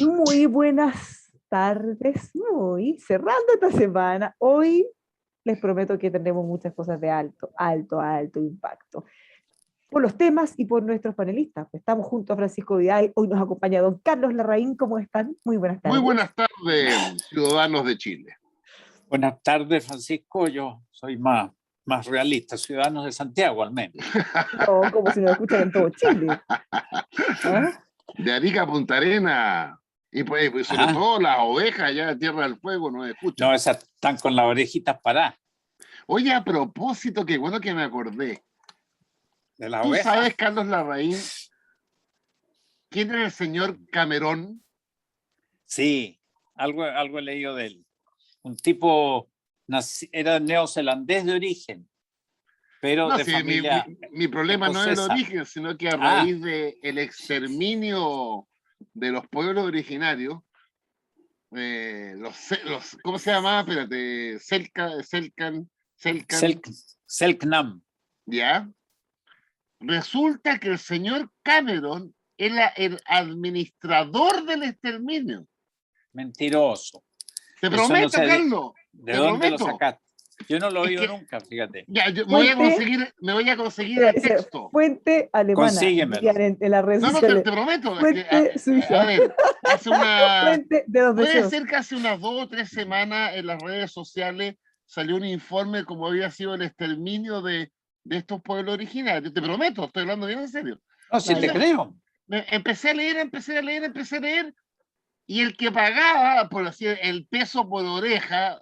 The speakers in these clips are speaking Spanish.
Muy buenas tardes, cerrando esta semana. Hoy les prometo que tendremos muchas cosas de alto impacto. Por los temas y por nuestros panelistas. Estamos juntos a Francisco Vidal, hoy nos acompaña don Carlos Larraín. ¿Cómo están? Muy buenas tardes. Muy buenas tardes, ciudadanos de Chile. Buenas tardes, Francisco. Yo soy más realista, ciudadanos de Santiago al menos. No, como si nos escuchan en todo Chile. ¿Ah? De Arica a Punta Arenas. Y pues sobre todo las ovejas allá de Tierra del Fuego nos escuchan. No, esas están con las orejitas paradas. Oye, a propósito, qué bueno que me acordé. ¿De las ¿Tú ovejas? sabes, Carlos Larraín, quién era el señor Cameron? Sí, algo he leído de él. Un tipo, era neozelandés de origen, pero No, de sí, familia mi problema no es el escocesa. origen, sino que a raíz del exterminio de los pueblos originarios, ¿cómo se llamaba? Espérate, Selknam. ¿Ya? Resulta que el señor Cameron era el administrador del exterminio. Mentiroso. Te prometo, Carlos. ¿De te dónde prometo. lo sacaste? Yo no lo he Es oído que- nunca, fíjate. Ya, me voy a conseguir el texto. Fuente alemana. Consíguemelo. En las redes No, sociales. te prometo. Fuente suiza. A ver, Fuente de los puede deseos. ser que hace unas 2 o 3 semanas en las redes sociales salió un informe como había sido el exterminio de estos pueblos originarios. Te prometo, estoy hablando bien en serio. No, sí te creo. Empecé a leer, y el que pagaba, por así el peso por oreja,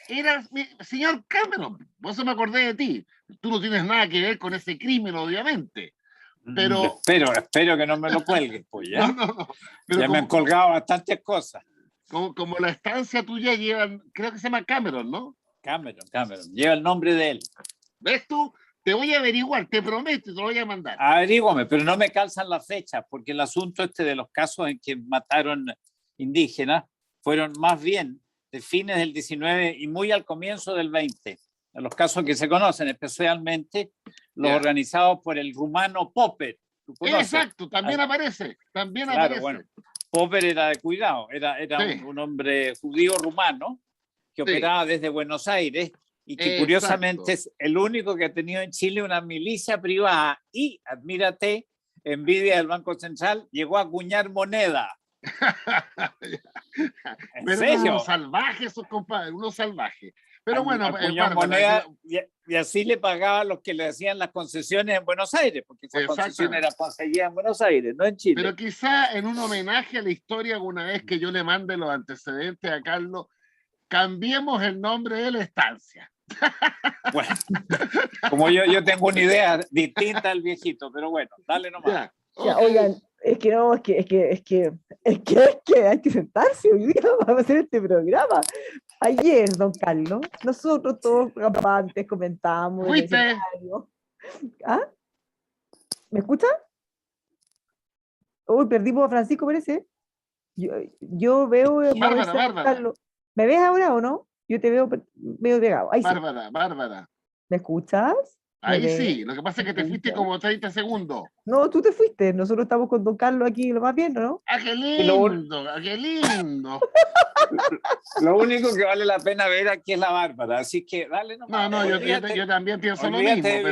era el señor Cameron. Por eso me acordé de ti. Tú no tienes nada que ver con ese crimen, obviamente. Pero Espero que no me lo cuelgues, pues ya. No. Pero ya me han colgado bastantes cosas. Como la estancia tuya lleva, creo que se llama Cameron, ¿no? Cameron. Lleva el nombre de él. ¿Ves tú? Te voy a averiguar, te prometo, te lo voy a mandar. Averígame, pero no me calzan las fechas, porque el asunto de los casos en que mataron indígenas fueron más bien de fines del 19 y muy al comienzo del 20. En los casos que se conocen, especialmente los organizados por el rumano Popper. Exacto, también aparece. Bueno, Popper era de cuidado, era sí. un hombre judío rumano que operaba desde Buenos Aires y que curiosamente es el único que ha tenido en Chile una milicia privada y, admírate, envidia del Banco Central, llegó a acuñar moneda. ¿En serio? Unos salvajes, esos compadres, unos salvajes. Pero bueno, moneda, y así le pagaba a los que le hacían las concesiones en Buenos Aires, porque esa concesión era conseguida en Buenos Aires, no en Chile. Pero quizá en un homenaje a la historia, alguna vez que yo le mande los antecedentes a Carlos, cambiemos el nombre de la estancia. Bueno, como yo tengo una idea distinta al viejito, pero bueno, dale nomás. Ya, oigan, es que hay que sentarse hoy día para hacer este programa. Ayer, don Carlos, nosotros todos antes comentábamos. ¿Fuiste? ¿Ah? ¿Me escucha? Uy, perdimos a Francisco, parece. Yo veo. Bárbara. Carlos. ¿Me ves ahora o no? Yo te veo medio pegado. Ahí Bárbara. ¿Me escuchas? Ahí sí, lo que pasa es que te fuiste como 30 segundos. No, tú te fuiste. Nosotros estamos con don Carlos aquí lo más bien, ¿no? ¡Ah, qué lindo! ¡Qué lindo! Lo único que vale la pena ver aquí es la Bárbara, así que dale nomás. No, yo también pienso lo mismo. Olvídate de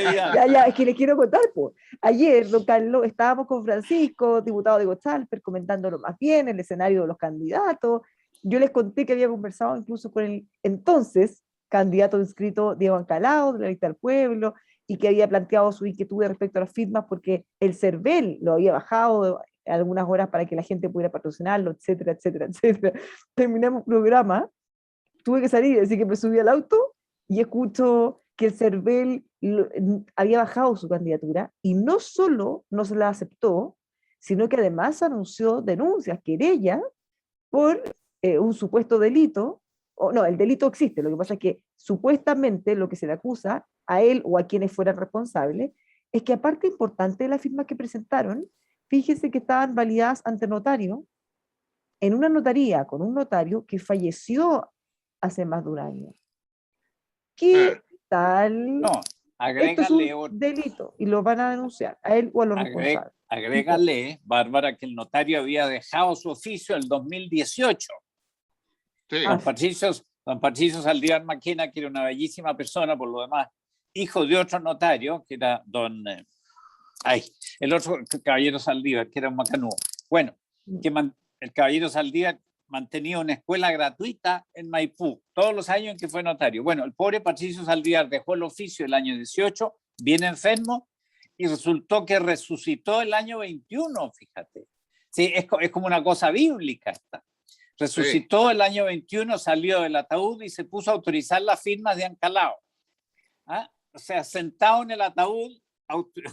Vidal. Ya, es que les quiero contar, pues. Ayer, don Carlos, estábamos con Francisco, diputado de Chalper, comentándolo más bien, el escenario de los candidatos. Yo les conté que había conversado incluso con el entonces candidato inscrito Diego Ancalao, de la lista del pueblo, y que había planteado su inquietud respecto a las firmas porque el CERVEL lo había bajado algunas horas para que la gente pudiera patrocinarlo, etcétera. Terminamos el programa, tuve que salir, así que me subí al auto y escucho que el CERVEL había bajado su candidatura y no solo no se la aceptó, sino que además anunció denuncias, querellas, por un supuesto delito. No, el delito existe, lo que pasa es que supuestamente lo que se le acusa a él o a quienes fueran responsables es que aparte importante de las firmas que presentaron, fíjense que estaban validadas ante notario, en una notaría con un notario que falleció hace más de un año. ¿Qué tal? No, Esto es un delito y lo van a denunciar a él o a los responsables. Agrégale, Bárbara, que el notario había dejado su oficio en el 2018. Sí. Don Patricio Saldívar Maquena, que era una bellísima persona, por lo demás, hijo de otro notario, que era el otro caballero Saldívar, que era un macanudo. Bueno, el caballero Saldívar mantenía una escuela gratuita en Maipú, todos los años en que fue notario. Bueno, el pobre Patricio Saldívar dejó el oficio el año 18, bien enfermo, y resultó que resucitó el año 21, fíjate. Sí, es como una cosa bíblica esta. Resucitó el año 21, salió del ataúd y se puso a autorizar las firmas de Ancalao. ¿Ah? O sea, sentado en el ataúd,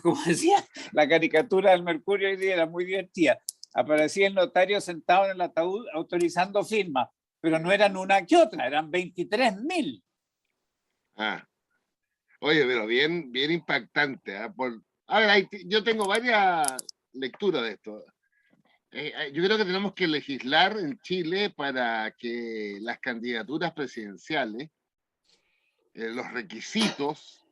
como decía la caricatura del Mercurio hoy día, era muy divertida. Aparecía el notario sentado en el ataúd autorizando firmas, pero no eran una que otra, eran 23.000. Oye, pero bien impactante. A ver, yo tengo varias lecturas de esto. Yo creo que tenemos que legislar en Chile para que las candidaturas presidenciales, los requisitos,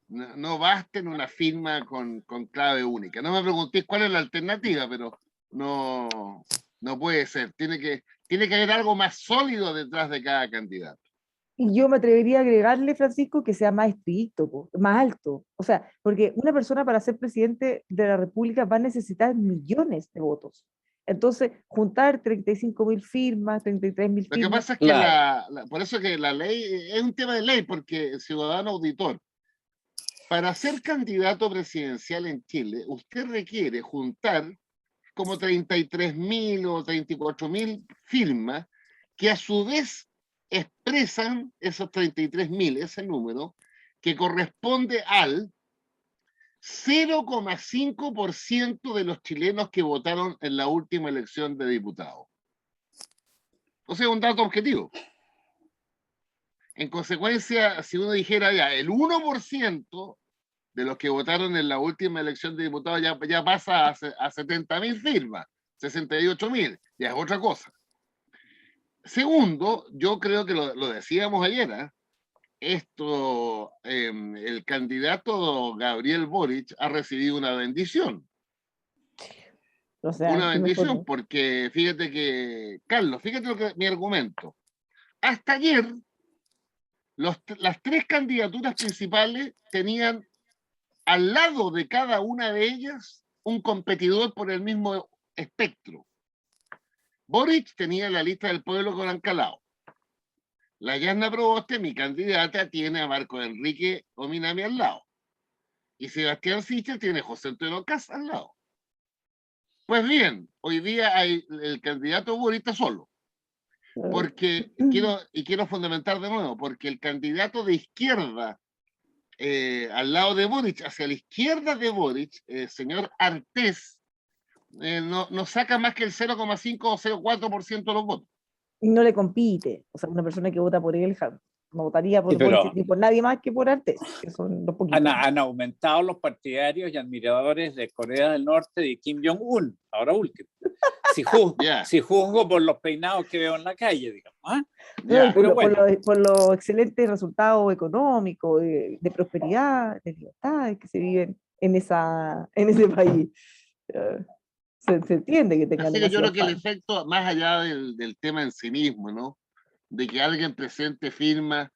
no basten una firma con clave única. No me preguntéis cuál es la alternativa, pero no puede ser. Tiene que haber algo más sólido detrás de cada candidato. Y yo me atrevería a agregarle, Francisco, que sea más estricto, más alto. O sea, porque una persona para ser presidente de la República va a necesitar millones de votos. Entonces, juntar 35.000 firmas, 33.000 firmas. Lo que pasa es que claro, por eso que la ley es un tema de ley, porque el ciudadano auditor, para ser candidato presidencial en Chile, usted requiere juntar como 33.000 o 34.000 firmas que a su vez expresan esos 33.000, ese número, que corresponde al 0,5% de los chilenos que votaron en la última elección de diputados. O sea, un dato objetivo. En consecuencia, si uno dijera ya el 1% de los que votaron en la última elección de diputados ya pasa a 70.000 firmas, 68.000, ya es otra cosa. Segundo, yo creo que lo decíamos ayer, el candidato Gabriel Boric ha recibido una bendición. O sea, una bendición, porque fíjate que, Carlos, fíjate mi argumento. Hasta ayer, las tres candidaturas principales tenían al lado de cada una de ellas un competidor por el mismo espectro. Boric tenía la lista del pueblo con Ancalao. La Yasna Proboste, mi candidata, tiene a Marco Enrique Ominami al lado. Y Sebastián Sichel tiene a José Antonio Kast al lado. Pues bien, hoy día hay el candidato Boric está solo. Porque quiero fundamentar de nuevo, porque el candidato de izquierda al lado de Boric, hacia la izquierda de Boric, el señor Artés, no saca más que el 0,5 o 0,4% de los votos. Y no le compite. O sea, una persona que vota por él no votaría por Boric ni por nadie más que por Artés, que son los poquitos. Han aumentado los partidarios y admiradores de Corea del Norte y Kim Jong-un, ahora último. Si juzgo por los peinados que veo en la calle, digamos. Por los excelentes resultados económicos, de prosperidad, de libertades que se viven en ese país. Se entiende que tengan. Así que yo creo que el efecto, más allá del tema en sí mismo, ¿no? De que alguien presente firma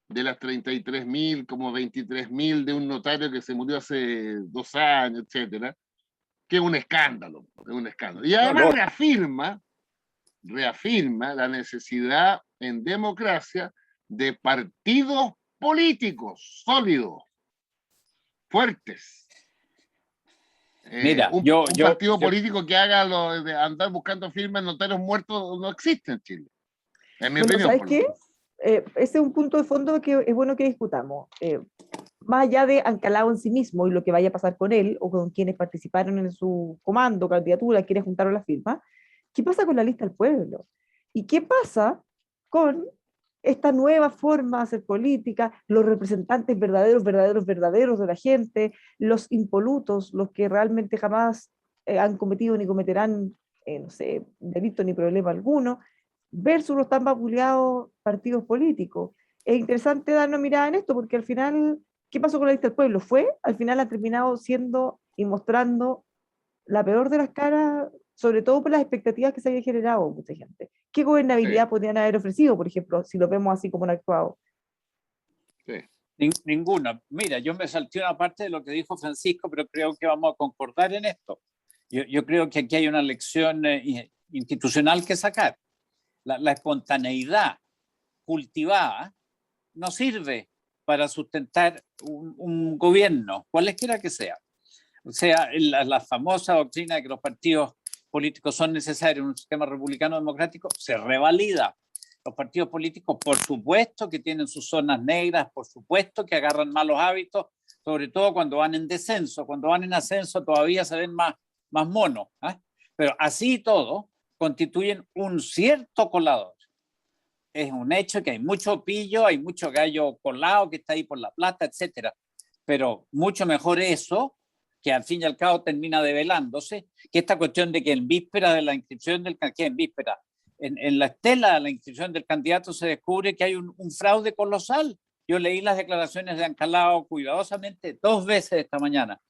de las 33.000, como 23.000 de un notario que se murió hace 2 años, etcétera, que es un escándalo, Y además reafirma la necesidad en democracia de partidos políticos sólidos, fuertes. Mira, un partido político que haga lo de andar buscando firmas en notarios muertos no existe en Chile. En mi opinión. ¿Sabes qué? Ese es un punto de fondo que es bueno que discutamos. Más allá de Ancalao en sí mismo y lo que vaya a pasar con él o con quienes participaron en su comando, candidatura, quienes juntaron las firmas, ¿qué pasa con la lista del pueblo? ¿Y qué pasa con esta nueva forma de hacer política, los representantes verdaderos de la gente, los impolutos, los que realmente jamás han cometido ni cometerán, no sé, delito ni problema alguno, versus los tan vapuleados partidos políticos? Es interesante darnos mirada en esto, porque al final, ¿qué pasó con la lista del pueblo? Al final ha terminado siendo y mostrando la peor de las caras, sobre todo por las expectativas que se había generado mucha gente. ¿Qué gobernabilidad podrían haber ofrecido, por ejemplo, si lo vemos así como han actuado? Ninguna. Mira, yo me salté una parte de lo que dijo Francisco, pero creo que vamos a concordar en esto. Yo creo que aquí hay una lección institucional que sacar. La espontaneidad cultivada no sirve para sustentar un gobierno, cualesquiera que sea. O sea, la famosa doctrina de que los partidos políticos son necesarios en un sistema republicano democrático se revalida. Los partidos políticos, por supuesto que tienen sus zonas negras, por supuesto que agarran malos hábitos, sobre todo cuando van en descenso. Cuando van en ascenso todavía se ven más monos, ¿eh? Pero así todo constituyen un cierto colador. Es un hecho que hay mucho pillo, hay mucho gallo colado que está ahí por la plata, etcétera. Pero mucho mejor eso, que al fin y al cabo termina develándose, que esta cuestión de que en víspera de la inscripción del candidato, en víspera, en la estela de la inscripción del candidato se descubre que hay un fraude colosal. Yo leí las declaraciones de Ancalao cuidadosamente 2 veces esta mañana.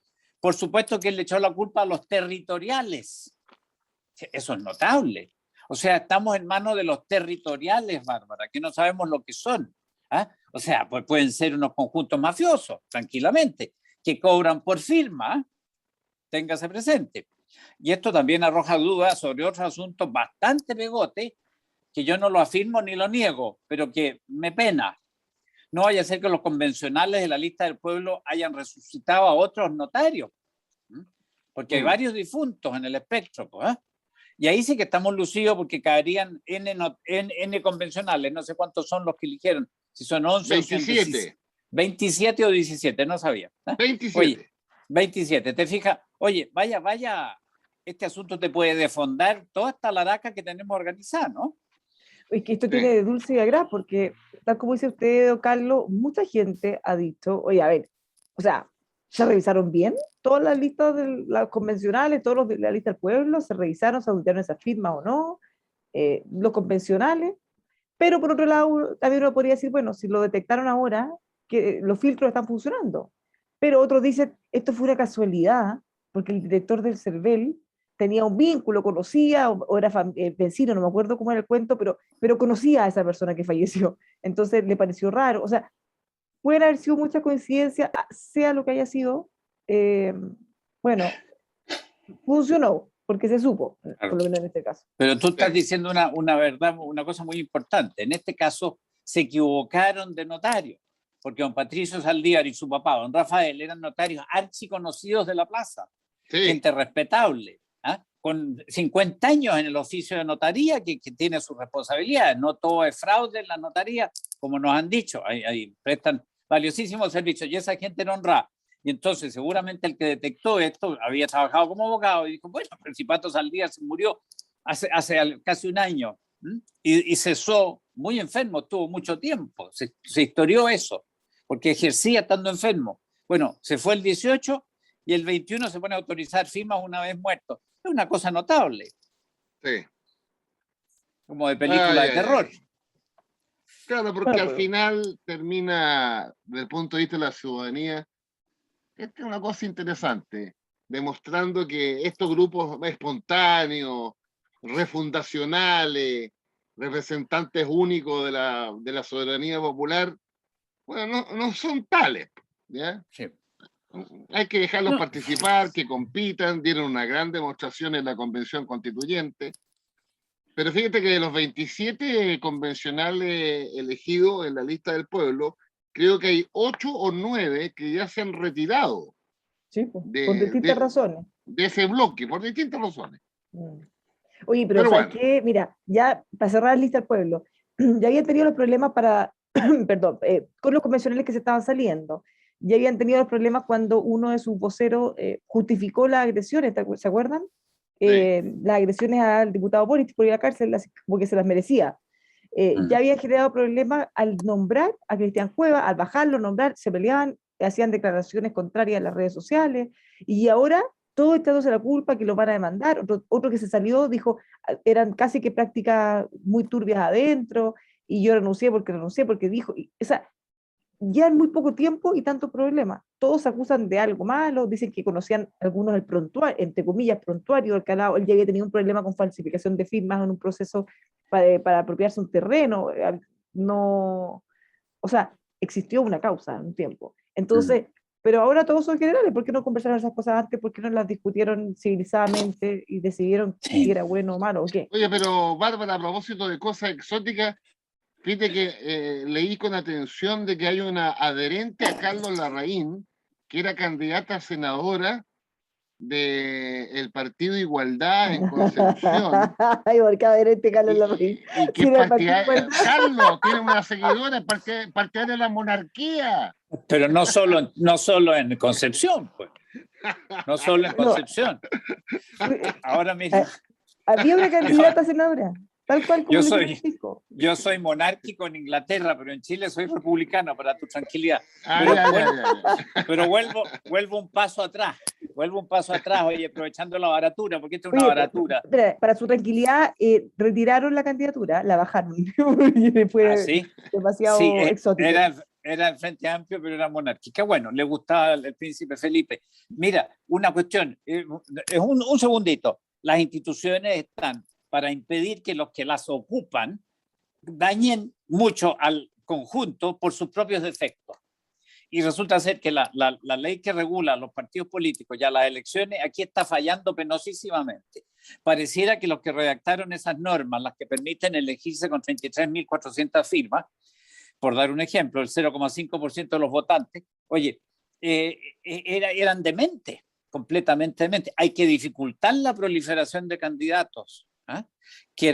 Por supuesto que él le echó la culpa a los territoriales. Eso es notable. O sea, estamos en manos de los territoriales, Bárbara, que no sabemos lo que son. ¿Ah? O sea, pues pueden ser unos conjuntos mafiosos, tranquilamente, que cobran por firma. Téngase presente. Y esto también arroja dudas sobre otros asuntos bastante pegotes, que yo no lo afirmo ni lo niego, pero que me pena. No vaya a ser que los convencionales de la lista del pueblo hayan resucitado a otros notarios, porque hay varios difuntos en el espectro, pues, ¿eh? Y ahí sí que estamos lucidos porque caerían N convencionales, no sé cuántos son los que eligieron, si son 11 27. 27 o 17, no sabía. ¿Eh? 27. Oye, 27, te fijas, oye, vaya, este asunto te puede desfondar toda esta laraca que tenemos organizada, ¿no? Es que esto tiene de dulce y de gras, porque tal como dice usted, don Carlos, mucha gente ha dicho, oye, a ver, o sea, ¿se revisaron bien todas las listas de las convencionales, todos los de la lista del pueblo? ¿Se revisaron, se auditaron esas firmas o no? Los convencionales. Pero por otro lado, también uno podría decir, bueno, si lo detectaron ahora, que los filtros están funcionando. Pero otros dicen, esto fue una casualidad, porque el director del CERVEL tenía un vínculo, conocía, o era vecino, no me acuerdo cómo era el cuento, pero conocía a esa persona que falleció. Entonces le pareció raro. O sea, pueden haber sido muchas coincidencias, sea lo que haya sido. Bueno, funcionó, porque se supo, por lo menos en este caso. Pero tú estás diciendo una verdad, una cosa muy importante. En este caso se equivocaron de notario, porque don Patricio Saldívar y su papá, don Rafael, eran notarios archiconocidos de la plaza, gente respetable, ¿eh? Con 50 años en el oficio de notaría, que tiene sus responsabilidades. No todo es fraude en la notaría, como nos han dicho, ahí prestan valiosísimos servicios y esa gente no honra. Y entonces seguramente el que detectó esto había trabajado como abogado y dijo, bueno, el si Pato Saldívar se murió hace casi un año y cesó muy enfermo, estuvo mucho tiempo, se historió eso, porque ejercía estando enfermo. Bueno, se fue el 18 y el 21 se pone a autorizar firmas una vez muerto. Es una cosa notable. Sí. Como de película de terror. Claro, porque al final termina, desde el punto de vista de la ciudadanía, esta es una cosa interesante, demostrando que estos grupos espontáneos, refundacionales, representantes únicos de la soberanía popular, bueno, no son tales, ¿ya? Sí. Hay que dejarlos participar, que compitan, dieron una gran demostración en la Convención Constituyente, pero fíjate que de los 27 convencionales elegidos en la lista del pueblo, creo que hay 8 o 9 que ya se han retirado. Sí, pues, por distintas razones. De ese bloque, por distintas razones. Oye, pero ¿sabes qué? Mira, ya para cerrar la lista del pueblo, ya habían tenido los problemas perdón, con los convencionales que se estaban saliendo. Ya habían tenido los problemas cuando uno de sus voceros justificó las agresiones, ¿se acuerdan? Las agresiones al diputado Boric por ir a la cárcel porque se las merecía. Ya habían generado problemas al nombrar a Cristian Cueva, al bajarlo, nombrar, se peleaban, hacían declaraciones contrarias en las redes sociales, y ahora todo echándose la culpa, que lo van a demandar. Otro que se salió dijo, eran casi que prácticas muy turbias adentro, y yo renuncié porque dijo, o sea, ya en muy poco tiempo y tanto problema. Todos se acusan de algo malo, dicen que conocían algunos el prontuario, entre comillas, prontuario, él ya había tenido un problema con falsificación de firmas en un proceso para apropiarse un terreno, no, o sea, existió una causa en un tiempo. Entonces, pero ahora todos son generales, ¿por qué no conversaron esas cosas antes? ¿Por qué no las discutieron civilizadamente y decidieron si era bueno o malo o qué? Oye, pero Bárbara, a propósito de cosas exóticas, fíjate que leí con atención de que hay una adherente a Carlos Larraín, que era candidata a senadora del Partido Igualdad en Concepción. Ay, por qué adherente Carlos Larraín. Y que Carlos tiene una seguidora partidaria de la monarquía. Pero no solo en Concepción, pues. No solo en Concepción. Ahora mismo. Había una candidata a senadora. Tal cual como yo soy monárquico en Inglaterra, pero en Chile soy republicano, para tu tranquilidad. Pero vuelvo un paso atrás. Oye, aprovechando la baratura, porque esto es una baratura. Para su tranquilidad, retiraron la candidatura, la bajaron. Fue demasiado exótico. Era el Frente Amplio, pero era monárquica. Bueno, le gustaba el príncipe Felipe. Mira, una cuestión, un segundito. Las instituciones están para impedir que los que las ocupan dañen mucho al conjunto por sus propios defectos. Y resulta ser que la ley que regula los partidos políticos y a las elecciones aquí está fallando penosísimamente. Pareciera que los que redactaron esas normas, las que permiten elegirse con 33.400 firmas, por dar un ejemplo, el 0,5% de los votantes, oye, eran dementes, completamente dementes. Hay que dificultar la proliferación de candidatos, que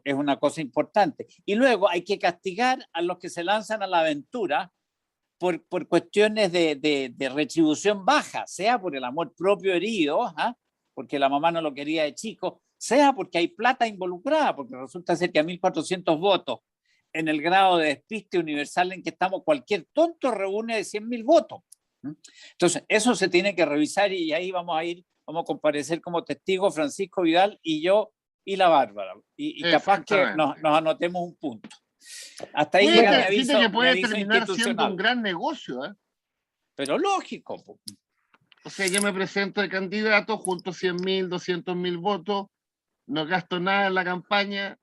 es una cosa importante. Y luego hay que castigar a los que se lanzan a la aventura por cuestiones de retribución baja, sea por el amor propio herido, porque la mamá no lo quería de chico, sea porque hay plata involucrada, porque resulta ser que a 1.400 votos en el grado de despiste universal en que estamos, cualquier tonto reúne de 100.000 votos. Entonces, eso se tiene que revisar y ahí vamos a comparecer como testigos Francisco Vidal y yo y la Bárbara. Y capaz que nos anotemos un punto. Hasta ahí llega mi aviso, que puede terminar siendo un gran negocio, ¿eh? Pero lógico. O sea, yo me presento de candidato, junto 100.000, 200.000 votos, no gasto nada en la campaña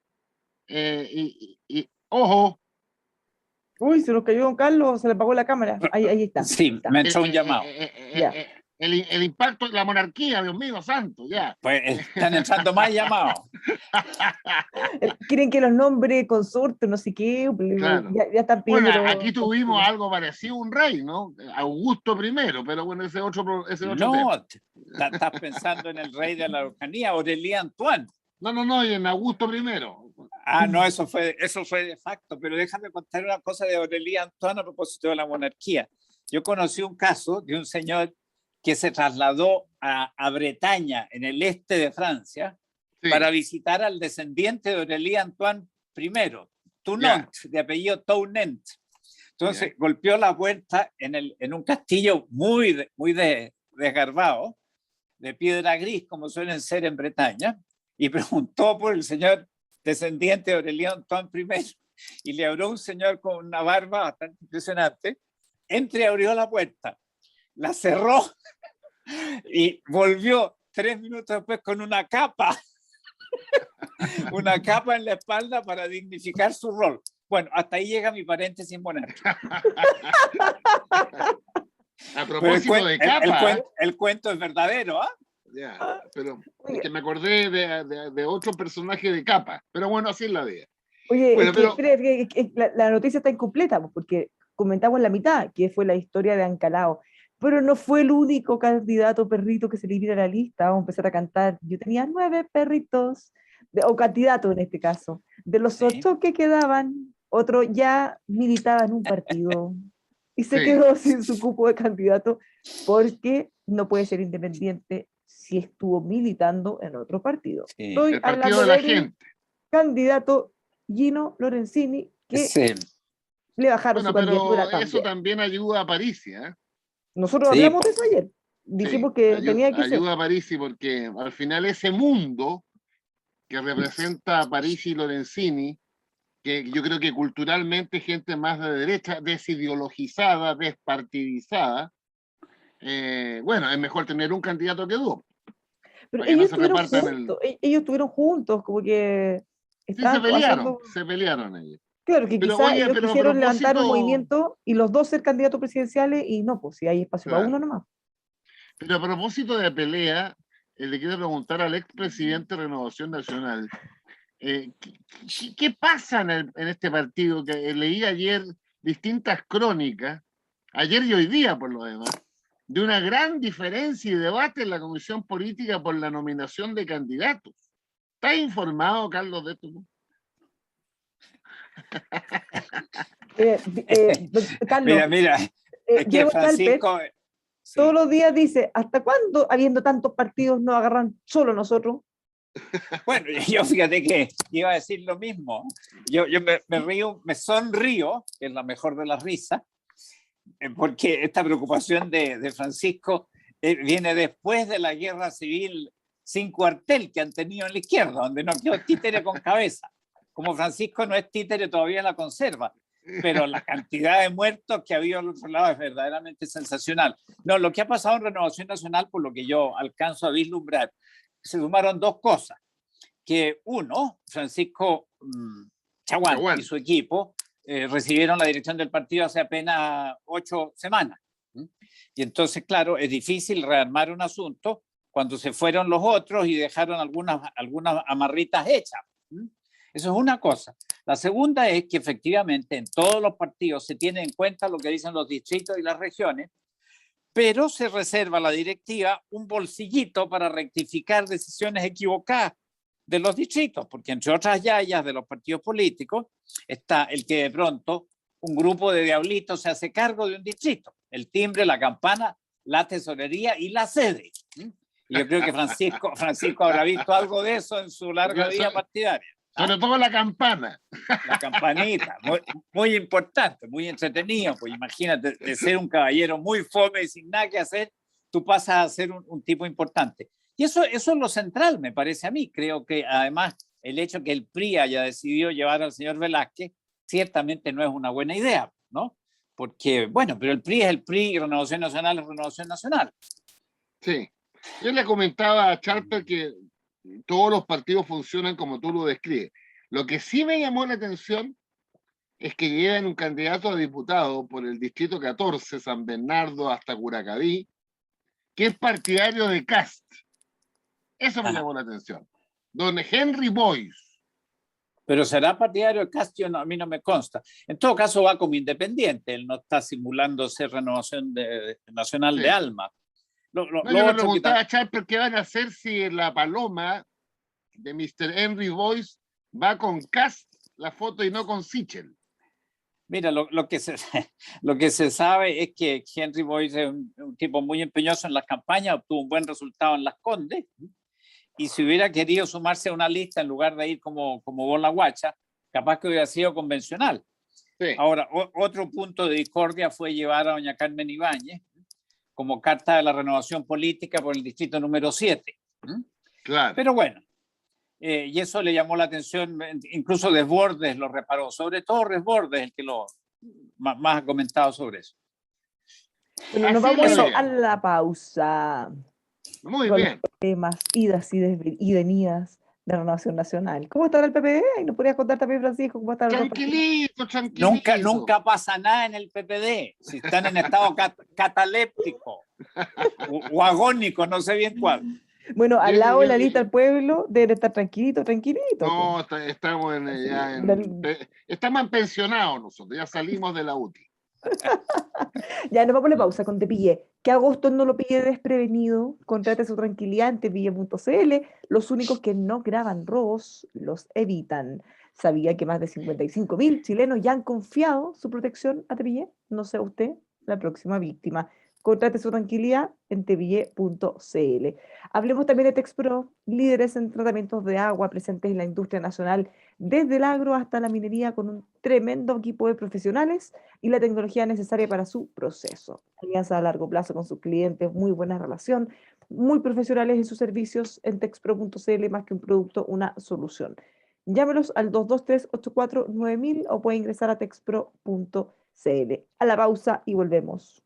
y ¡ojo! Uy, se nos cayó don Carlos, se le apagó la cámara. Ahí está. Sí, me entró un llamado. El impacto de la monarquía, Dios mío santo, ya. Pues están entrando más llamados. Quieren que los nombre consorte, no sé qué. Claro. Ya están pidiendo. Bueno, aquí tuvimos algo parecido, un rey, ¿no? Augusto I, pero bueno, ese otro no, estás pensando en el rey de la Araucanía, Aurelien Antoine. No, y en Augusto I. No, eso fue de facto, pero déjame contar una cosa de Aurelien Antoine a propósito de la monarquía. Yo conocí un caso de un señor que se trasladó a Bretaña, en el este de Francia, para visitar al descendiente de Aurelien Antoine I, Tournant, de apellido Tournant. Entonces golpeó la puerta en un castillo muy desgarbado, de piedra gris, como suelen ser en Bretaña, y preguntó por el señor descendiente de Aurelien Antoine I, y le abrió un señor con una barba bastante impresionante. Abrió la puerta, la cerró y volvió 3 minutos después con una capa en la espalda para dignificar su rol. Bueno, hasta ahí llega mi paréntesis monárquico. A propósito de capa. El cuento es verdadero, pero es que me acordé de otro personaje de capa, pero bueno, así es la vida. Oye, bueno, la noticia está incompleta, porque comentamos la mitad, que fue la historia de Ancalao, pero no fue el único candidato perrito que se le vino a la lista. Vamos a empezar a cantar. Yo tenía 9 perritos, o candidatos en este caso. De los 8 que quedaban, otro ya militaba en un partido y se quedó sin su cupo de candidato porque no puede ser independiente si estuvo militando en otro partido. Estoy el partido de la gente. Candidato Gino Lorenzini, que le bajaron su candidatura pero eso también ayuda a Parisi, Nosotros hablamos de eso ayer. Dijimos que tenía que ser. Ayuda a Parisi porque al final ese mundo que representa a Parisi y Lorenzini que yo creo que culturalmente gente más de derecha, desideologizada, despartidizada, bueno, es mejor tener un candidato que dos, Pero para que no se repartan ellos estuvieron juntos, como que Sí, estaban haciendo... se pelearon ellos. Claro, que Pero quizás oye, ellos pero a quisieron levantar un propósito, movimiento y los dos ser candidatos presidenciales y no, pues si hay espacio para claro, uno nomás. pero a propósito de pelea, le quiero preguntar al expresidente de Renovación Nacional, ¿qué pasa en este partido? Que leí ayer distintas crónicas, ayer y hoy día por lo demás, de una gran diferencia y debate en la Comisión Política por la nominación de candidatos. ¿Estás informado, Carlos, de esto? Carlos, Mira, es que Diego Talper Francisco, todos sí. los días dice, ¿hasta cuándo, habiendo tantos partidos, nos agarran solo nosotros? Bueno, yo fíjate que iba a decir lo mismo. Yo me río, me sonrío, que es la mejor de las risas, porque esta preocupación de Francisco viene después de la guerra civil sin cuartel que han tenido en la izquierda, donde no quedó títere con cabeza. Como Francisco no es títere, todavía la conserva, pero la cantidad de muertos que ha habido al otro lado es verdaderamente sensacional. No, lo que ha pasado en Renovación Nacional, por lo que yo alcanzo a vislumbrar, se sumaron dos cosas. Que uno, Francisco Chaguán y su equipo recibieron la dirección del partido hace apenas 8 semanas. Y entonces, claro, es difícil rearmar un asunto cuando se fueron los otros y dejaron algunas amarritas hechas. Eso es una cosa. La segunda es que efectivamente en todos los partidos se tiene en cuenta lo que dicen los distritos y las regiones, pero se reserva a la directiva un bolsillito para rectificar decisiones equivocadas de los distritos, porque entre otras yayas de los partidos políticos está el que de pronto un grupo de diablitos se hace cargo de un distrito, el timbre, la campana, la tesorería y la sede. Y yo creo que Francisco habrá visto algo de eso en su larga vida partidaria. Sobre todo la campana. La campanita, muy importante, muy entretenido, pues imagínate, de ser un caballero muy fome y sin nada que hacer, tú pasas a ser un tipo importante. Y eso es lo central, me parece a mí. Creo que además el hecho que el PRI haya decidido llevar al señor Velázquez ciertamente no es una buena idea, ¿no? Porque, bueno, pero el PRI es el PRI y Renovación Nacional es Renovación Nacional. Sí. Yo le comentaba a Charper que todos los partidos funcionan como tú lo describes. Lo que sí me llamó la atención es que llevan un candidato a diputado por el distrito 14, San Bernardo hasta Curacaví, que es partidario de Kast. Eso me llamó la atención. Don Henry Boyce. Pero será partidario de Cast, a mí no me consta. En todo caso va como independiente, él no está simulando ser Renovación Nacional de Alma. Yo le preguntaba a Charper qué van a hacer si la paloma de Mr. Henry Boyce va con Kast la foto y no con Sichel. Mira, lo que se sabe es que Henry Boyce es un tipo muy empeñoso en las campañas, obtuvo un buen resultado en Las Condes, y si hubiera querido sumarse a una lista en lugar de ir como bola guacha, capaz que hubiera sido convencional. Sí. Ahora, otro punto de discordia fue llevar a doña Carmen Ibáñez como carta de la renovación política por el distrito número 7. Claro. Pero bueno, y eso le llamó la atención, incluso Desbordes lo reparó, sobre todo Desbordes, el que más ha comentado sobre eso. Bueno, nos vamos a la pausa. Muy bien. Los temas, idas y venidas de Renovación Nacional. ¿Cómo estará el PPD? ¿Y nos podrías contar también, Francisco, cómo está el Tranquilito. Nunca pasa nada en el PPD, si están en estado cataléptico o agónico, no sé bien cuál. Bueno, al lado de la lista del pueblo debe estar tranquilito. No, estamos estamos pensionados nosotros, ya salimos de la UTI. Ya nos vamos a la pausa con Te Pillé. Que agosto no lo pille desprevenido. Contrate su tranquilidad en tepille.cl. Los únicos que no graban robos los evitan. ¿Sabía que más de 55.000 chilenos ya han confiado su protección a Tepillé? No sea usted la próxima víctima. Contrate su tranquilidad en tepille.cl. Hablemos también de Texpro, líderes en tratamientos de agua presentes en la industria nacional, desde el agro hasta la minería, con un tremendo equipo de profesionales y la tecnología necesaria para su proceso. Alianza a largo plazo con sus clientes, muy buena relación, muy profesionales en sus servicios en texpro.cl, más que un producto, una solución. Llámenos al 223-84-9000 o puede ingresar a texpro.cl. A la pausa y volvemos.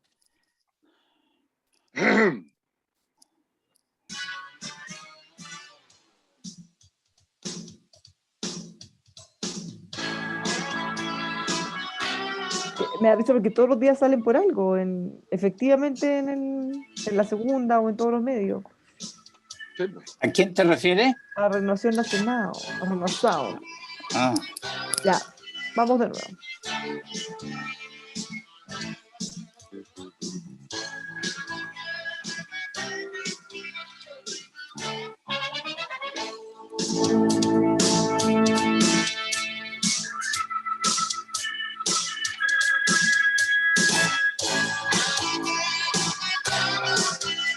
Me da risa porque todos los días salen por algo, efectivamente en la segunda o en todos los medios. ¿A quién te refieres? A Renovación Nacional, a Renovación. Ya, vamos de nuevo.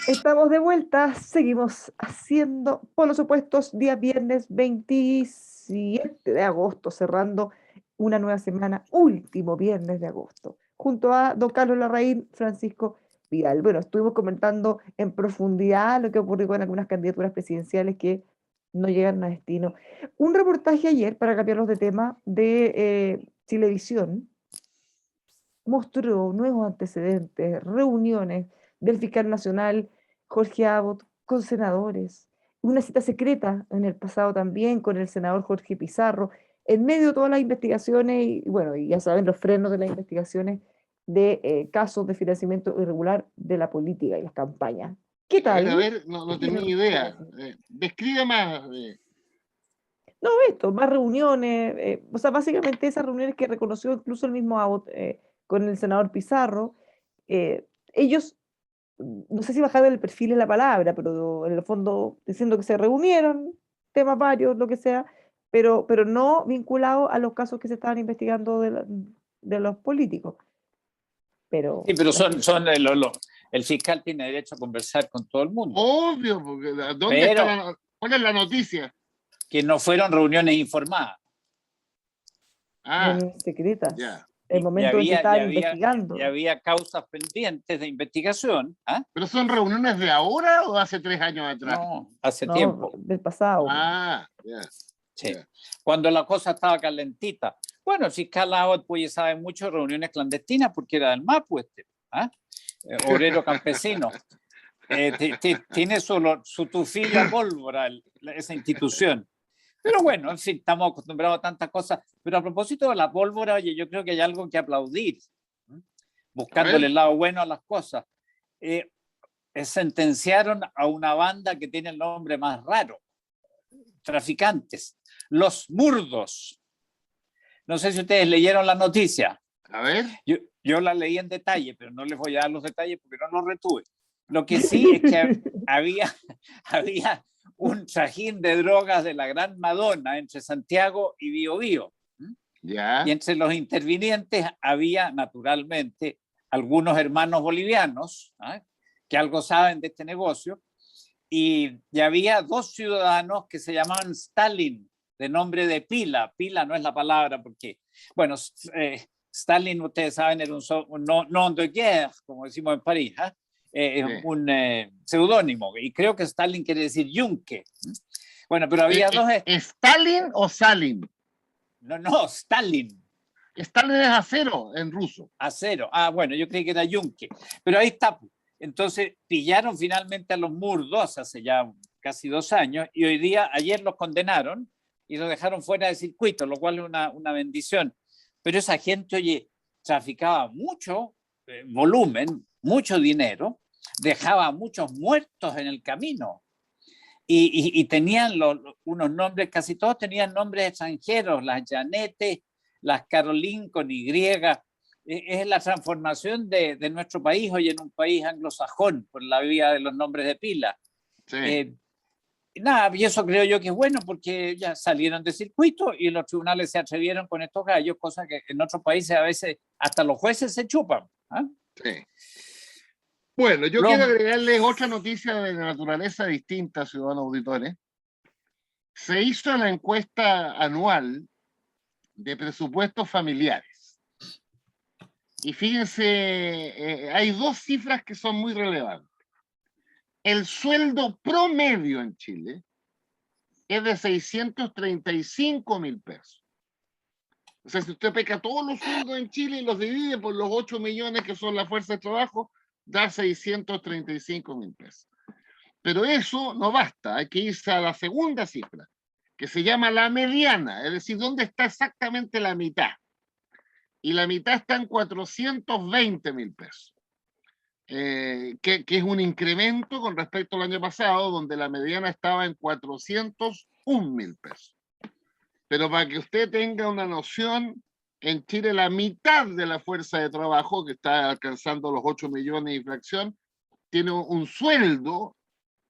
Estamos de vuelta, seguimos haciendo Polos Opuestos, día viernes 27 de agosto, cerrando una nueva semana, último viernes de agosto, junto a don Carlos Larraín, Francisco Vidal. Bueno, estuvimos comentando en profundidad lo que ocurrió con algunas candidaturas presidenciales que no llegaron a destino. Un reportaje ayer, para cambiarlos de tema, de Chilevisión, mostró nuevos antecedentes, reuniones del fiscal nacional Jorge Abbott con senadores, una cita secreta en el pasado también con el senador Jorge Pizarro, en medio de todas las investigaciones, y bueno, y ya saben, los frenos de las investigaciones de casos de financiamiento irregular de la política y las campañas. ¿Qué tal? A ver, no tenía idea. Describe más. No, esto, más reuniones, o sea, básicamente esas reuniones que reconoció incluso el mismo Abbott con el senador Pizarro, ellos, no sé si bajaron el perfil en la palabra, pero en el fondo diciendo que se reunieron, temas varios, lo que sea, pero no vinculado a los casos que se estaban investigando de los políticos. Pero, sí, pero el fiscal tiene derecho a conversar con todo el mundo. Obvio, porque ¿cuál es la noticia? Que no fueron reuniones informadas. Reuniones secretas. Ya. El momento en que estaban investigando. Y había causas pendientes de investigación. ¿Pero son reuniones de ahora o hace 3 años atrás? No, hace tiempo. Del pasado. Ya. Sí. Cuando la cosa estaba calentita. Bueno, el fiscal Abbott pues sabe mucho de reuniones clandestinas porque era del MAPU obrero campesino. Tiene su tufí la pólvora, esa institución. Pero bueno, en fin, estamos acostumbrados a tantas cosas. Pero a propósito de la pólvora, oye, yo creo que hay algo que aplaudir, buscándole el lado bueno a las cosas. Sentenciaron a una banda que tiene el nombre más raro, traficantes, los Murdos. No sé si ustedes leyeron la noticia. A ver. Yo la leí en detalle, pero no les voy a dar los detalles porque no los retuve. Lo que sí es que había un trajín de drogas de la Gran Madonna entre Santiago y Biobío. Ya. Y entre los intervinientes había, naturalmente, algunos hermanos bolivianos que algo saben de este negocio, y había 2 ciudadanos que se llamaban Stalin, de nombre de pila. Pila no es la palabra porque, bueno, Stalin, ustedes saben, era un nom de guerre, como decimos en París, un seudónimo, y creo que Stalin quiere decir yunque. Bueno, pero había dos... ¿Stalin o Salin? No, Stalin. Stalin es acero en ruso. Acero. Bueno, yo creí que era yunque. Pero ahí está. Entonces pillaron finalmente a los Murdos hace ya casi 2 años, y ayer los condenaron y los dejaron fuera de circuito, lo cual es una bendición. Pero esa gente, oye, traficaba mucho volumen, mucho dinero, dejaba muchos muertos en el camino, y tenían unos nombres, casi todos tenían nombres extranjeros, las Janete, las Caroline con Y. Es la transformación de nuestro país hoy en un país anglosajón por la vía de los nombres de pila. Sí. Y eso creo yo que es bueno porque ya salieron de circuito y los tribunales se atrevieron con estos gallos, cosa que en otros países a veces hasta los jueces se chupan. Sí. Bueno, yo quiero agregarles otra noticia de naturaleza distinta, ciudadanos auditores. Se hizo la encuesta anual de presupuestos familiares. Y fíjense, hay 2 cifras que son muy relevantes. El sueldo promedio en Chile es de 635.000 pesos. O sea, si usted pesca todos los sueldos en Chile y los divide por los 8 millones que son la fuerza de trabajo, da 635.000 pesos. Pero eso no basta, hay que irse a la segunda cifra, que se llama la mediana, es decir, ¿dónde está exactamente la mitad? Y la mitad está en 420.000 pesos, que es un incremento con respecto al año pasado, donde la mediana estaba en 401.000 pesos. Pero para que usted tenga una noción, en Chile la mitad de la fuerza de trabajo, que está alcanzando los 8 millones y fracción, tiene un sueldo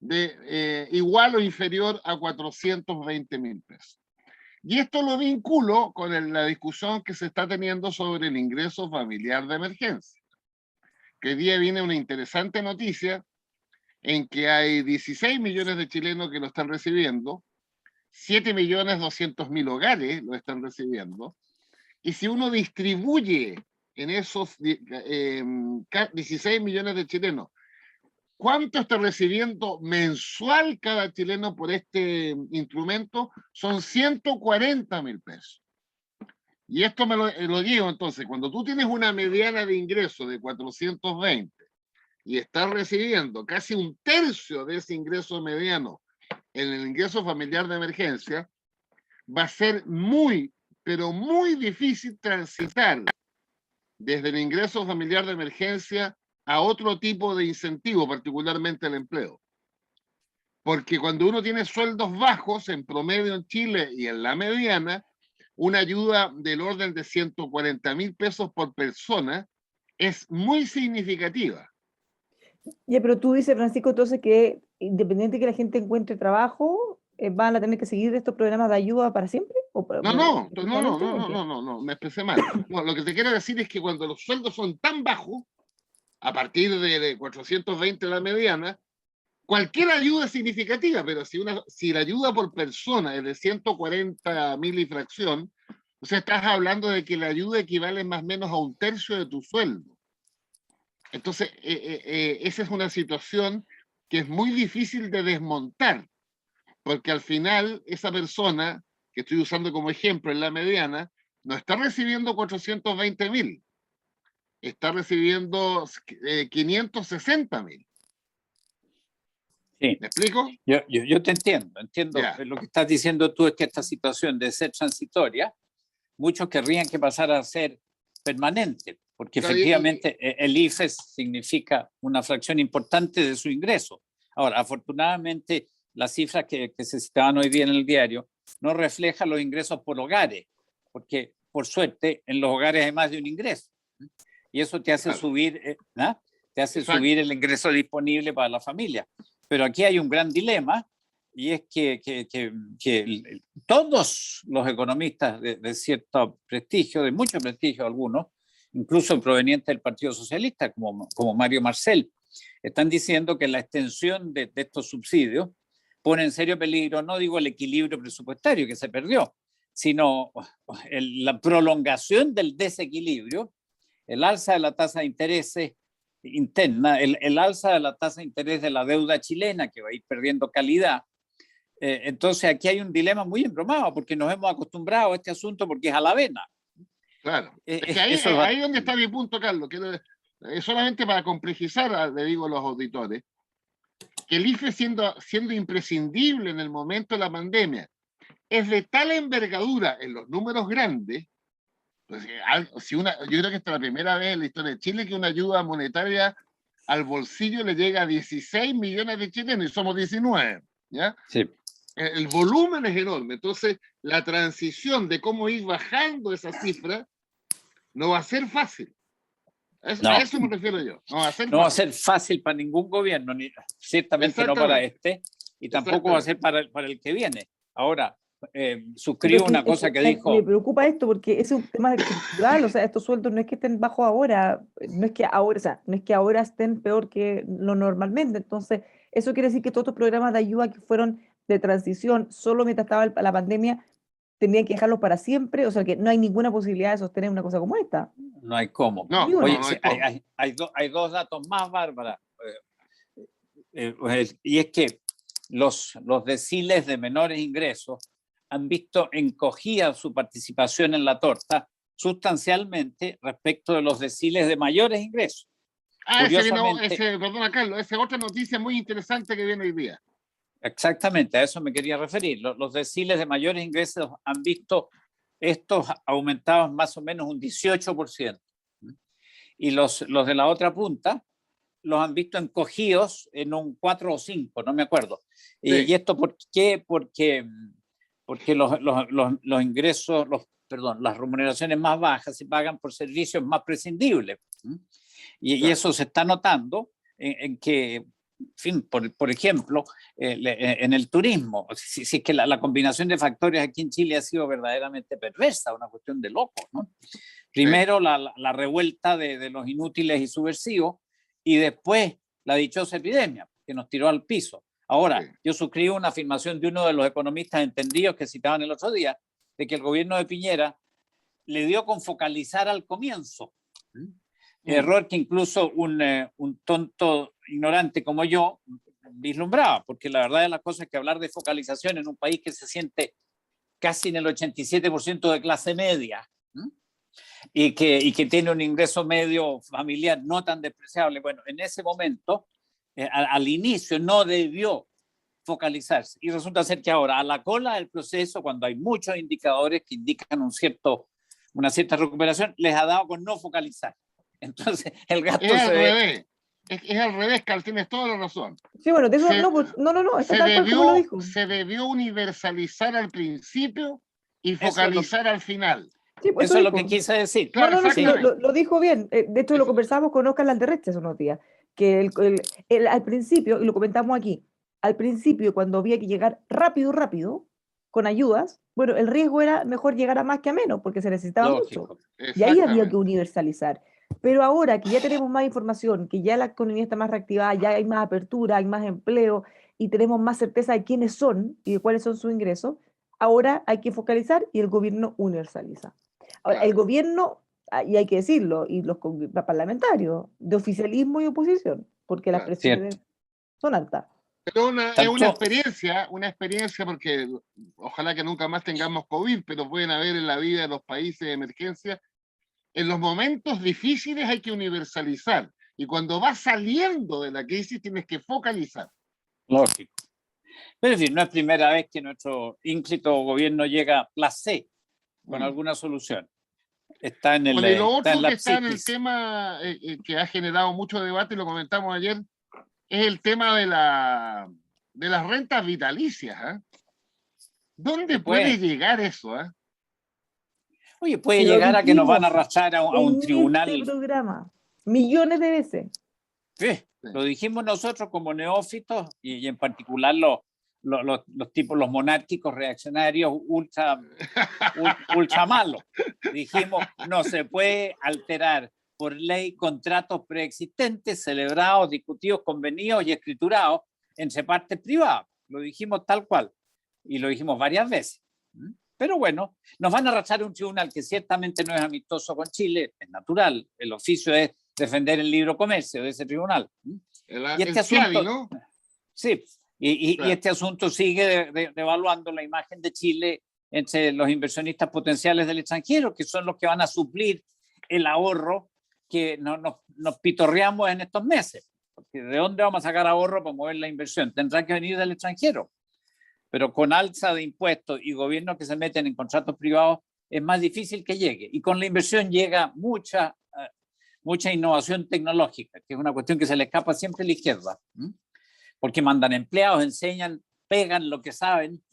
de igual o inferior a 420.000 pesos. Y esto lo vinculo con la discusión que se está teniendo sobre el ingreso familiar de emergencia. Que hoy día viene una interesante noticia en que hay 16 millones de chilenos que lo están recibiendo, 7.200.000 hogares lo están recibiendo, y si uno distribuye en esos 16 millones de chilenos, ¿cuánto está recibiendo mensual cada chileno por este instrumento? Son 140.000 pesos. Y esto me lo digo entonces, cuando tú tienes una mediana de ingreso de 420 y estás recibiendo casi un tercio de ese ingreso mediano en el ingreso familiar de emergencia, va a ser muy, pero muy difícil transitar desde el ingreso familiar de emergencia a otro tipo de incentivo, particularmente el empleo. Porque cuando uno tiene sueldos bajos, en promedio en Chile y en la mediana, una ayuda del orden de 140.000 pesos por persona es muy significativa. Ya, pero tú dices, Francisco, entonces que independiente de que la gente encuentre trabajo, van a tener que seguir estos programas de ayuda para siempre. No, me expresé mal. No, lo que te quiero decir es que cuando los sueldos son tan bajos, a partir de 420 la mediana, cualquier ayuda es significativa, pero si la ayuda por persona es de 140.000 y fracción, o sea, estás hablando de que la ayuda equivale más o menos a un tercio de tu sueldo. Entonces, esa es una situación que es muy difícil de desmontar, porque al final esa persona, que estoy usando como ejemplo en la mediana, no está recibiendo 420.000, está recibiendo 560.000. Sí. ¿Me explico? Yo te entiendo. Yeah. Lo que estás diciendo tú es que esta situación de ser transitoria, muchos querrían que pasara a ser permanente, porque efectivamente el IFES significa una fracción importante de su ingreso. Ahora, afortunadamente, las cifras que se citaban hoy día en el diario no reflejan los ingresos por hogares, porque por suerte en los hogares hay más de un ingreso. Y eso te hace subir, te hace subir el ingreso disponible para la familia. Pero aquí hay un gran dilema, y es que todos los economistas de cierto prestigio, de mucho prestigio algunos, incluso provenientes del Partido Socialista, como Mario Marcel, están diciendo que la extensión de estos subsidios pone en serio peligro, no digo el equilibrio presupuestario que se perdió, sino la prolongación del desequilibrio, el alza de la tasa de intereses interna, el alza de la tasa de interés de la deuda chilena, que va a ir perdiendo calidad. Entonces aquí hay un dilema muy embromado, porque nos hemos acostumbrado a este asunto porque es a la vena. Claro. Es que ahí es donde está mi punto, Carlos. Solamente para complejizar, le digo a los auditores, que el IFE siendo imprescindible en el momento de la pandemia, es de tal envergadura en los números grandes. Pues, yo creo que esta es la primera vez en la historia de Chile que una ayuda monetaria al bolsillo le llega a 16 millones de chilenos y somos 19, ¿ya? Sí. El volumen es enorme, entonces la transición de cómo ir bajando esa cifra no va a ser fácil. A eso me refiero yo. No va a ser fácil para ningún gobierno, ciertamente no para este, y tampoco va a ser para el que viene. Ahora, suscribo una cosa que dijo. Me preocupa esto porque es un tema estructural, o sea, estos sueldos no es que estén bajos ahora, no es que ahora estén peor que lo normalmente. Entonces, eso quiere decir que todos estos programas de ayuda que fueron de transición solo mientras estaba la pandemia tendrían que dejarlos para siempre, o sea, que no hay ninguna posibilidad de sostener una cosa como esta. No hay cómo. No, oye, hay dos datos más, Bárbara. Y es que los deciles de menores ingresos han visto encogida su participación en la torta sustancialmente respecto de los deciles de mayores ingresos. Curiosamente, perdona Carlos, esa es otra noticia muy interesante que viene hoy día. Exactamente, a eso me quería referir. Los deciles de mayores ingresos han visto estos aumentados más o menos un 18%. Y los de la otra punta los han visto encogidos en un 4 o 5, no me acuerdo. Sí. ¿Y esto por qué? Porque los ingresos, las remuneraciones más bajas se pagan por servicios más prescindibles. Y eso se está notando en que, en fin, por ejemplo, en el turismo, si es que la combinación de factores aquí en Chile ha sido verdaderamente perversa, una cuestión de locos, ¿no? Primero la revuelta de los inútiles y subversivos, y después la dichosa epidemia que nos tiró al piso. Ahora, yo suscribo una afirmación de uno de los economistas entendidos que citaban el otro día, de que el gobierno de Piñera le dio con focalizar al comienzo. Error que incluso un tonto ignorante como yo vislumbraba, porque la verdad de las cosas es que hablar de focalización en un país que se siente casi en el 87% de clase media, y que tiene un ingreso medio familiar no tan despreciable, bueno, en ese momento, al inicio no debió focalizarse, y resulta ser que ahora a la cola del proceso, cuando hay muchos indicadores que indican una cierta recuperación, les ha dado con no focalizar. Entonces el gasto es al revés. Es al revés, Carl, tienes toda la razón. Sí, bueno, de eso no, está tal cual como lo dijo. Se debió universalizar al principio y focalizar al final. Sí, pues eso es lo que quise decir. Claro, lo dijo bien. De hecho, lo conversamos con Oscar Landerreche hace unos días, que al principio, y lo comentamos aquí, al principio, cuando había que llegar rápido, con ayudas, bueno, el riesgo era mejor llegar a más que a menos, porque se necesitaba mucho. Y ahí había que universalizar. Pero ahora que ya tenemos más información, que ya la economía está más reactivada, ya hay más apertura, hay más empleo, y tenemos más certeza de quiénes son y de cuáles son sus ingresos, ahora hay que focalizar y el gobierno universaliza. Ahora, el gobierno, y hay que decirlo, y los parlamentarios, de oficialismo y oposición, porque las presiones son altas. Pero es una experiencia porque ojalá que nunca más tengamos COVID, pero pueden haber en la vida de los países de emergencia. En los momentos difíciles hay que universalizar, y cuando vas saliendo de la crisis tienes que focalizar. Lógico. Pero en fin, no es primera vez que nuestro ínclito gobierno llega a placé con alguna solución. Está en el y lo otro que está en el tema que ha generado mucho debate, y lo comentamos ayer, es el tema de las rentas vitalicias. ¿Dónde puede llegar eso? Oye, puede llegar a que nos van a arrastrar a un tribunal. Este programa, millones de veces. Sí, lo dijimos nosotros como neófitos, y en particular los monárquicos reaccionarios ultra malos. Dijimos, no se puede alterar por ley contratos preexistentes, celebrados, discutidos, convenidos y escriturados entre partes privadas. Lo dijimos tal cual, y lo dijimos varias veces. Pero bueno, nos van a arrastrar a un tribunal que ciertamente no es amistoso con Chile, es natural. El oficio es defender el libre comercio de ese tribunal. Y este asunto, ¿no? Sí, y este asunto sigue devaluando la imagen de Chile entre los inversionistas potenciales del extranjero, que son los que van a suplir el ahorro que nos pitorreamos en estos meses. Porque ¿de dónde vamos a sacar ahorro para mover la inversión? Tendrá que venir del extranjero. Pero con alza de impuestos y gobiernos que se meten en contratos privados es más difícil que llegue. Y con la inversión llega mucha innovación tecnológica, que es una cuestión que se le escapa siempre a la izquierda, porque mandan empleados, enseñan, pegan lo que saben.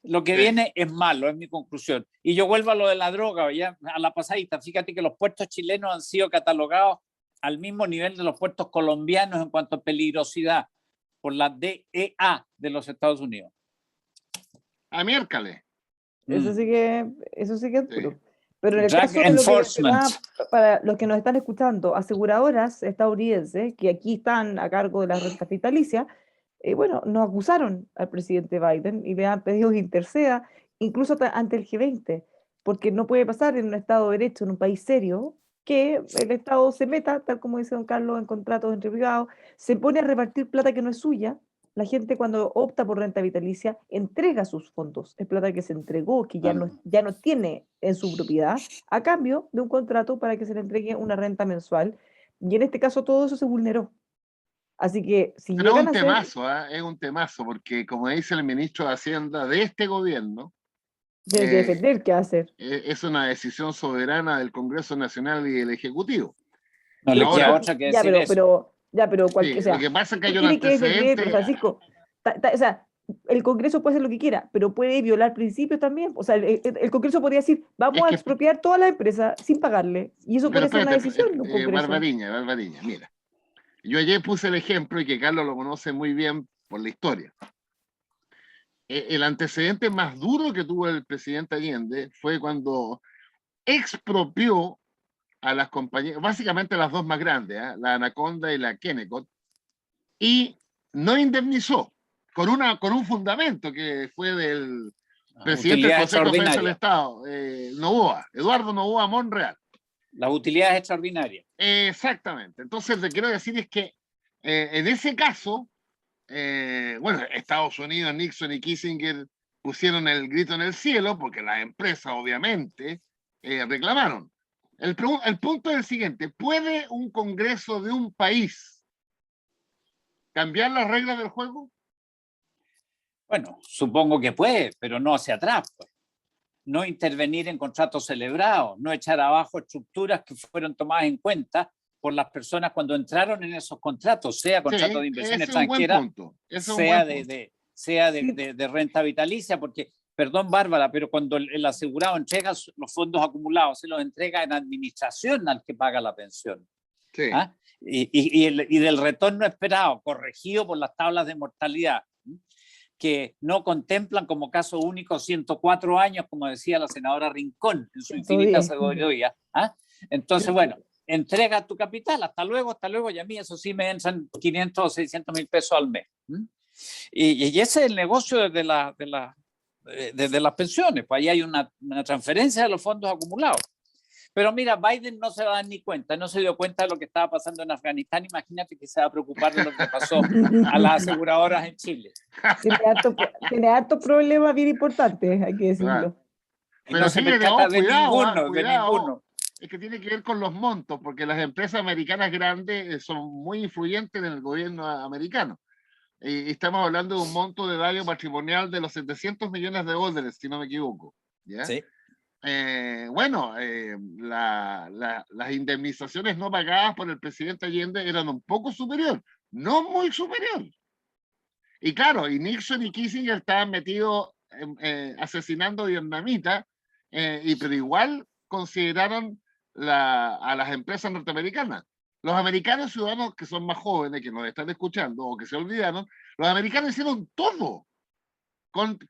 Lo que viene es malo, es mi conclusión. Y yo vuelvo a lo de la droga, ya a la pasadita. Fíjate que los puertos chilenos han sido catalogados al mismo nivel de los puertos colombianos en cuanto a peligrosidad por la DEA de los Estados Unidos. A miércoles. Eso sí que es duro. Pero en el caso de lo que, para los que nos están escuchando, aseguradoras estadounidenses que aquí están a cargo de la renta vitalicia, bueno, nos acusaron al presidente Biden y le han pedido que interceda, incluso ante el G20, porque no puede pasar en un Estado de Derecho, en un país serio, que el Estado se meta, tal como dice don Carlos, en contratos entre privados, se pone a repartir plata que no es suya, la gente cuando opta por renta vitalicia entrega sus fondos, es plata que se entregó, que ya no tiene en su propiedad, a cambio de un contrato para que se le entregue una renta mensual. Y en este caso todo eso se vulneró. Así que si Pero llegan a hacer... es un temazo, porque como dice el ministro de Hacienda de este gobierno, Tiene que defender qué hacer. es una decisión soberana del Congreso Nacional y del Ejecutivo. No le queda otra que decir eso. O sea, lo que pasa es que hay un tiene que defender, antecedente. Francisco. O sea, el Congreso puede hacer lo que quiera, pero puede violar principios también. O sea, el Congreso podría decir, vamos a expropiar todas las empresas sin pagarle. Y eso puede ser una decisión de un Congreso. Barbariña, mira. Yo ayer puse el ejemplo, y que Carlos lo conoce muy bien por la historia. El antecedente más duro que tuvo el presidente Allende fue cuando expropió a las compañías, básicamente las dos más grandes, la Anaconda y la Kennecott, y no indemnizó con un fundamento que fue del presidente del Consejo de Defensa del Estado, Eduardo Noboa Monreal. Las utilidades extraordinarias. Exactamente. Entonces, lo que quiero decir es que en ese caso, Estados Unidos, Nixon y Kissinger pusieron el grito en el cielo porque las empresas, obviamente, reclamaron. El punto es el siguiente: ¿puede un Congreso de un país cambiar las reglas del juego? Bueno, supongo que puede, pero no hacia atrás, pues. No intervenir en contratos celebrados, no echar abajo estructuras que fueron tomadas en cuenta por las personas cuando entraron en esos contratos, sea contratos de inversión extranjera, sea de renta vitalicia, porque, perdón Bárbara, pero cuando el asegurado entrega los fondos acumulados, se los entrega en administración al que paga la pensión. Sí. ¿Ah? Y del retorno esperado, corregido por las tablas de mortalidad, que no contemplan como caso único 104 años, como decía la senadora Rincón en su infinita sabiduría. ¿Ah? Entonces, bueno, entrega tu capital, hasta luego, y a mí eso sí me entran 500 o 600 mil pesos al mes. Y ese es el negocio desde las pensiones, pues ahí hay una transferencia de los fondos acumulados. Pero mira, Biden no se va a dar ni cuenta, no se dio cuenta de lo que estaba pasando en Afganistán. Imagínate que se va a preocupar de lo que pasó a las aseguradoras en Chile. Tiene hartos problemas bien importantes, hay que decirlo. Pero no se percata de ninguno. Es que tiene que ver con los montos, porque las empresas americanas grandes son muy influyentes en el gobierno americano. Y estamos hablando de un monto de daño patrimonial de los 700 millones de dólares, si no me equivoco. ¿Ya? Sí. Las indemnizaciones no pagadas por el presidente Allende eran un poco superior, no muy superior. Y claro, y Nixon y Kissinger estaban metidos asesinando vietnamitas, pero igual consideraron a las empresas norteamericanas. Los americanos ciudadanos que son más jóvenes, que nos están escuchando o que se olvidaron, los americanos hicieron todo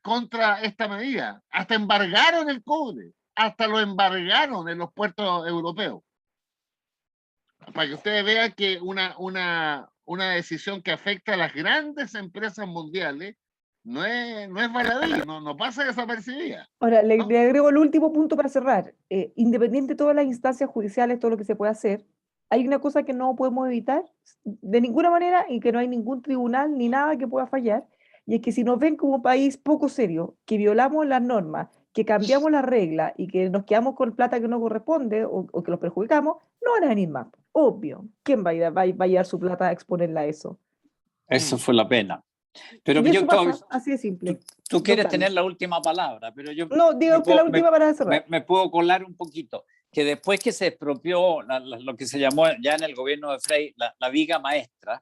contra esta medida. Hasta embargaron el cobre. Hasta lo embargaron en los puertos europeos. Para que ustedes vean que una decisión que afecta a las grandes empresas mundiales no es baladí, no pasa desapercibida. Ahora, le agrego el último punto para cerrar. Independiente de todas las instancias judiciales, todo lo que se puede hacer, hay una cosa que no podemos evitar de ninguna manera y que no hay ningún tribunal ni nada que pueda fallar, y es que si nos ven como país poco serio, que violamos las normas, que cambiamos las reglas y que nos quedamos con plata que no corresponde o que los perjudicamos, no van a venir más. Obvio. ¿Quién va a llevar su plata a exponerla a eso? Eso fue la pena. Pero así de simple. Tú quieres tener la última palabra, pero yo... No, digo que la última para cerrar. Me puedo colar un poquito. Que después que se expropió lo que se llamó ya en el gobierno de Frei la viga maestra,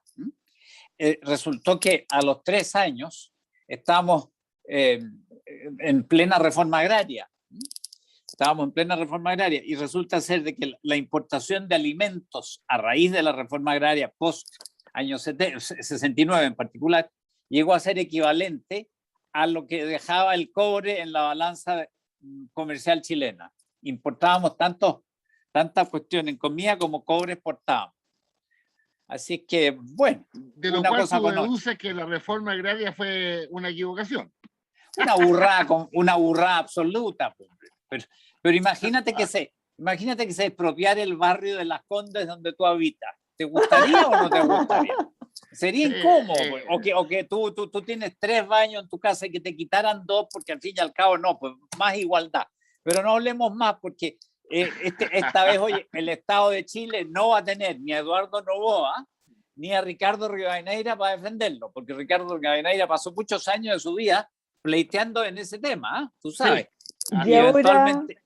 resultó que a los 3 años estábamos en plena reforma agraria. Estábamos en plena reforma agraria y resulta ser de que la importación de alimentos a raíz de la reforma agraria post años 69 en particular llegó a ser equivalente a lo que dejaba el cobre en la balanza comercial chilena. Importábamos tantas cuestiones en comida como cobre exportábamos. Así que, bueno. De lo cual tú deduces que la reforma agraria fue una equivocación. Una burrada absoluta. Pero imagínate que se expropiara el barrio de Las Condes donde tú habitas. ¿Te gustaría o no te gustaría? Sería incómodo, o que tú tienes 3 baños en tu casa y que te quitaran 2, porque al fin y al cabo no, pues más igualdad. Pero no hablemos más, porque esta vez, oye, el Estado de Chile no va a tener ni a Eduardo Noboa ni a Ricardo Rivadeneira para defenderlo, porque Ricardo Rivadeneira pasó muchos años de su vida pleiteando en ese tema, tú sabes. Sí. Y eventualmente,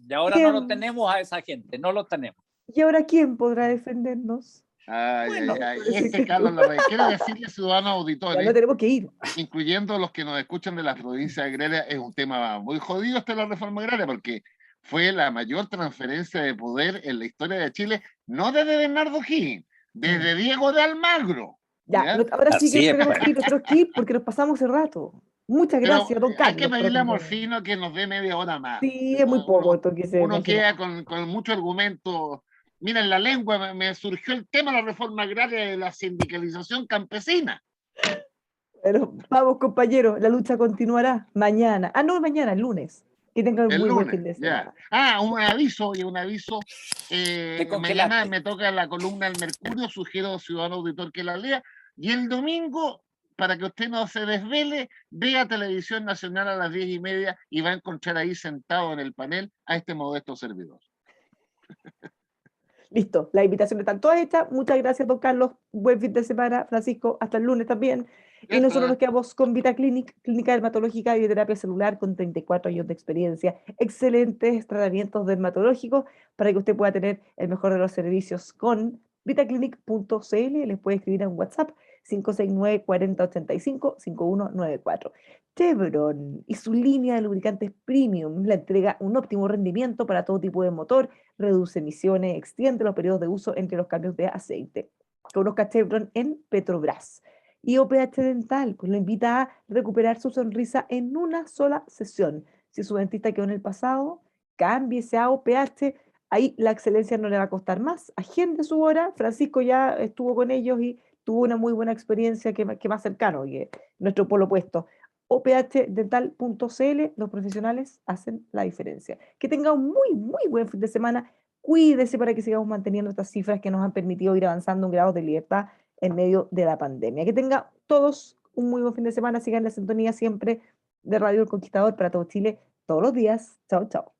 y ahora no lo ¿quién? tenemos a esa gente, no lo tenemos. ¿Y ahora quién podrá defendernos? Bueno, Carlos Larraín, quiero decirle, ciudadanos Ya auditores, no tenemos que ir. incluyendo los que nos escuchan de las provincias agrarias, es un tema muy jodido esta la reforma agraria, porque fue la mayor transferencia de poder en la historia de Chile, no desde Bernardo Higgins, desde Diego de Almagro. Ya, ¿Ya? ahora sí que Así nos es, tenemos pues. que ir, nos tenemos que ir porque nos pasamos el rato. Muchas Pero gracias, don hay que Carlos. pedirle a Morfino que nos dé media hora más. Sí, es muy poco esto que se Uno imagina. queda con mucho argumento. Mira, en la lengua me surgió el tema de la reforma agraria de la sindicalización campesina. Pero vamos, compañeros, la lucha continuará mañana. Ah, no, mañana, el lunes. Que tengan un El muy buen lunes, fin de ya. semana. Un aviso, y un aviso. Te Mañana congelaste. me toca la columna del Mercurio, sugiero ciudadano auditor que la lea. Y el domingo, para que usted no se desvele, vea Televisión Nacional a las 10:30 y va a encontrar ahí sentado en el panel a este modesto servidor. Listo, las invitaciones están todas hechas. Muchas gracias, don Carlos. Buen fin de semana, Francisco. Hasta el lunes también. Y nosotros nos quedamos con VitaClinic, clínica dermatológica y de terapia celular con 34 años de experiencia. Excelentes tratamientos dermatológicos para que usted pueda tener el mejor de los servicios con vitaclinic.cl. Les puede escribir en WhatsApp 569-4085-5194. Chevron y su línea de lubricantes premium le entrega un óptimo rendimiento para todo tipo de motor, reduce emisiones, extiende los periodos de uso entre los cambios de aceite. Conozca Chevron en Petrobras. Y OPH Dental, pues lo invita a recuperar su sonrisa en una sola sesión. Si su dentista quedó en el pasado, cámbiese a OPH. Ahí la excelencia no le va a costar más. Agende su hora. Francisco ya estuvo con ellos y tuvo una muy buena experiencia que más cercano, que nuestro polo opuesto. ophdental.cl, los profesionales hacen la diferencia. Que tenga un muy buen fin de semana. Cuídese para que sigamos manteniendo estas cifras que nos han permitido ir avanzando un grado de libertad en medio de la pandemia. Que tenga todos un muy buen fin de semana. Sigan la sintonía siempre de Radio El Conquistador para todo Chile, todos los días. Chao, chao.